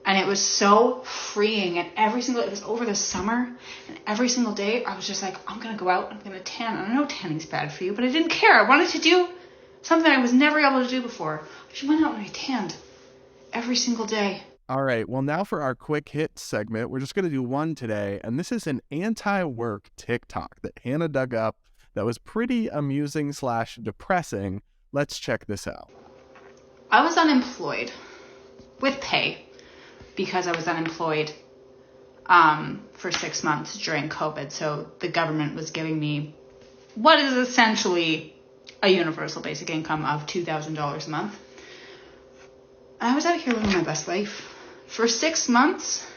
And it was so freeing. And it was over the summer. And every single day I was just like, I'm going to go out. I'm going to tan. And I know tanning's bad for you, but I didn't care. I wanted to do something I was never able to do before. I just went out and I tanned every single day. All right, well, now for our quick hit segment, we're just going to do one today, and this is an anti-work TikTok that Hannah dug up that was pretty amusing / depressing. Let's check this out. I was unemployed with pay because I was unemployed for 6 months during COVID. So the government was giving me what is essentially a universal basic income of $2,000 a month. I was out here living my best life. For 6 months,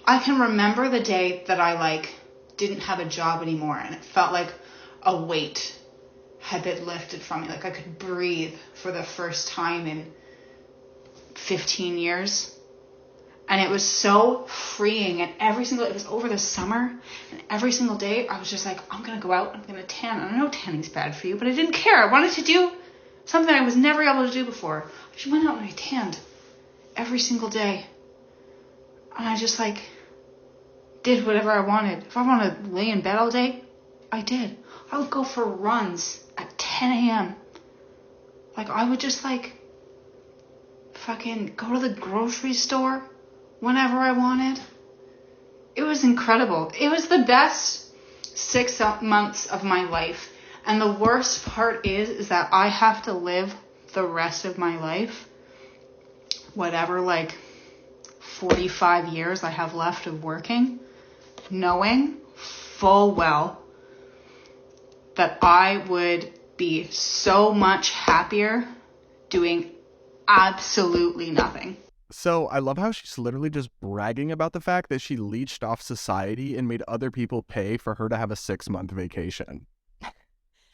I can remember the day that I didn't have a job anymore, and it felt like a weight had been lifted from me. Like I could breathe for the first time in 15 years. And it was so freeing. And it was over the summer, and every single day I was just like, I'm going to go out, I'm going to tan. And I know tanning's bad for you, but I didn't care. I wanted to do something I was never able to do before. I just went out and I tanned every single day. And I just did whatever I wanted. If I wanted to lay in bed all day, I did. I would go for runs at 10 a.m. I would just fucking go to the grocery store whenever I wanted. It was incredible. It was the best 6 months of my life. And the worst part is that I have to live the rest of my life, whatever 45 years I have left of working, knowing full well that I would be so much happier doing absolutely nothing. So I love how she's literally just bragging about the fact that she leeched off society and made other people pay for her to have a 6-month vacation.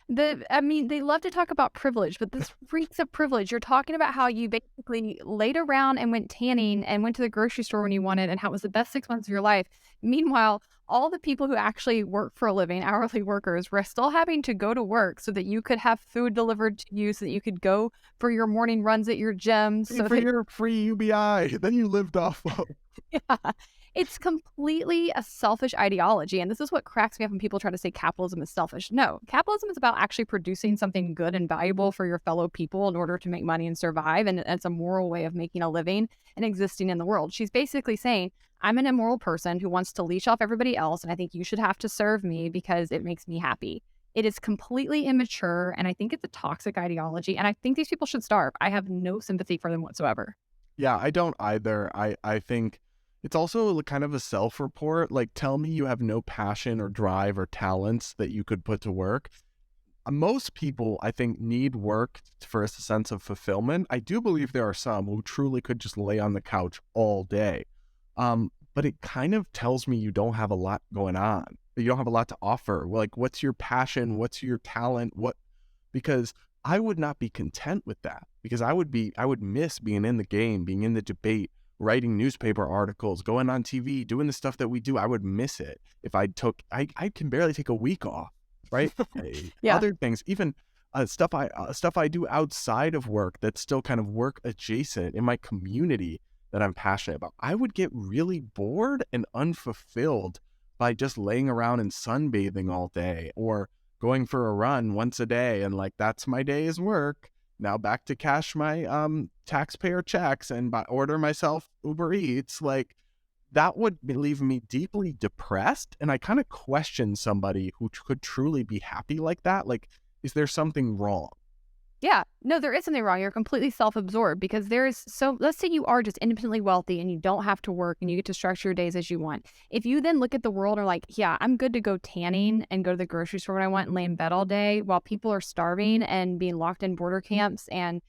They love to talk about privilege, but this reeks of privilege. You're talking about how you basically laid around and went tanning and went to the grocery store when you wanted and how it was the best 6 months of your life. Meanwhile, all the people who actually work for a living, hourly workers, were still having to go to work so that you could have food delivered to you, so that you could go for your morning runs at your gym. For your free UBI. Then you lived off of. Yeah. It's completely a selfish ideology. And this is what cracks me up when people try to say capitalism is selfish. No, capitalism is about actually producing something good and valuable for your fellow people in order to make money and survive. And it's a moral way of making a living and existing in the world. She's basically saying, I'm an immoral person who wants to leash off everybody else, and I think you should have to serve me because it makes me happy. It is completely immature, and I think it's a toxic ideology. And I think these people should starve. I have no sympathy for them whatsoever. Yeah, I don't either. I think it's also kind of a self-report. Tell me you have no passion or drive or talents that you could put to work. Most people, I think, need work for a sense of fulfillment. I do believe there are some who truly could just lay on the couch all day. But it kind of tells me you don't have a lot going on. You don't have a lot to offer. What's your passion? What's your talent? Because I would not be content with that, because I would miss being in the game, being in the debate, writing newspaper articles, going on TV, doing the stuff that we do. I would miss it if I can barely take a week off, right? Yeah. Other things, even stuff I do outside of work that's still kind of work adjacent in my community that I'm passionate about. I would get really bored and unfulfilled by just laying around and sunbathing all day, or going for a run once a day and that's my day's work. Now back to cash my taxpayer checks and order myself Uber Eats. That would leave me deeply depressed, and I kind of question somebody who could truly be happy like that. Is there something wrong? Yeah, no, there is something wrong. You're completely self-absorbed, because let's say you are just independently wealthy and you don't have to work and you get to structure your days as you want. If you then look at the world and are yeah, I'm good to go tanning and go to the grocery store when I want and lay in bed all day while people are starving and being locked in border camps and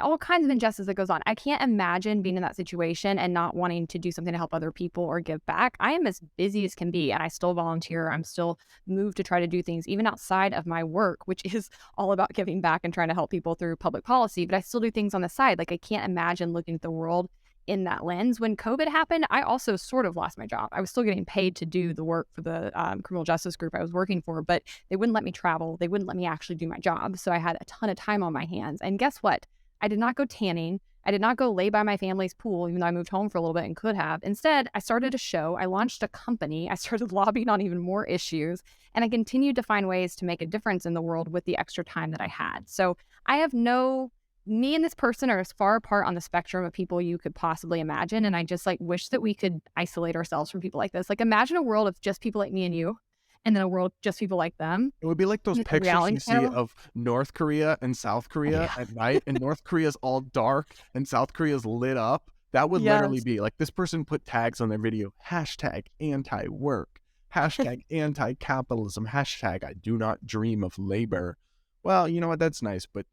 all kinds of injustice that goes on. I can't imagine being in that situation and not wanting to do something to help other people or give back. I am as busy as can be, and I still volunteer. I'm still moved to try to do things even outside of my work, which is all about giving back and trying to help people through public policy. But I still do things on the side. I can't imagine looking at the world in that lens. When COVID happened, I also sort of lost my job. I was still getting paid to do the work for the criminal justice group I was working for, but they wouldn't let me travel. They wouldn't let me actually do my job. So I had a ton of time on my hands. And guess what? I did not go tanning. I did not go lay by my family's pool, even though I moved home for a little bit and could have. Instead, I started a show. I launched a company. I started lobbying on even more issues. And I continued to find ways to make a difference in the world with the extra time that I had. So I have me and this person are as far apart on the spectrum of people you could possibly imagine. And I just like wish that we could isolate ourselves from people like this. Like imagine a world of just people like me and you, and then a world of just people like them. It would be like those It's a pictures reality you see show. of North Korea and South Korea at night, and North Korea's all dark and South Korea's lit up. That would literally Yes. be like this person put tags on their video, hashtag anti-work, hashtag anti-capitalism, hashtag I do not dream of labor. Well, you know what? That's nice. But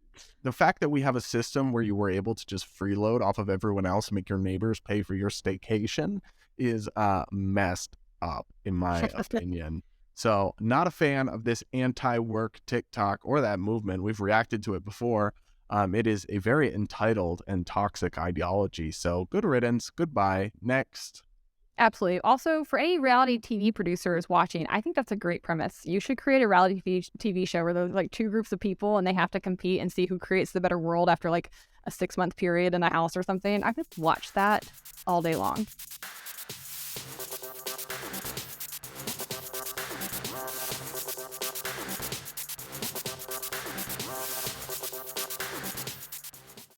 the fact that we have a system where you were able to just freeload off of everyone else and make your neighbors pay for your staycation is messed up, in my opinion. So not a fan of this anti-work TikTok or that movement. We've reacted to it before. It is a very entitled and toxic ideology. So good riddance. Goodbye. Next. Absolutely. Also, for any reality TV producers watching, I think that's a great premise. You should create a reality TV show where there's like two groups of people and they have to compete and see who creates the better world after like a 6-month period in a house or something. I could watch that all day long.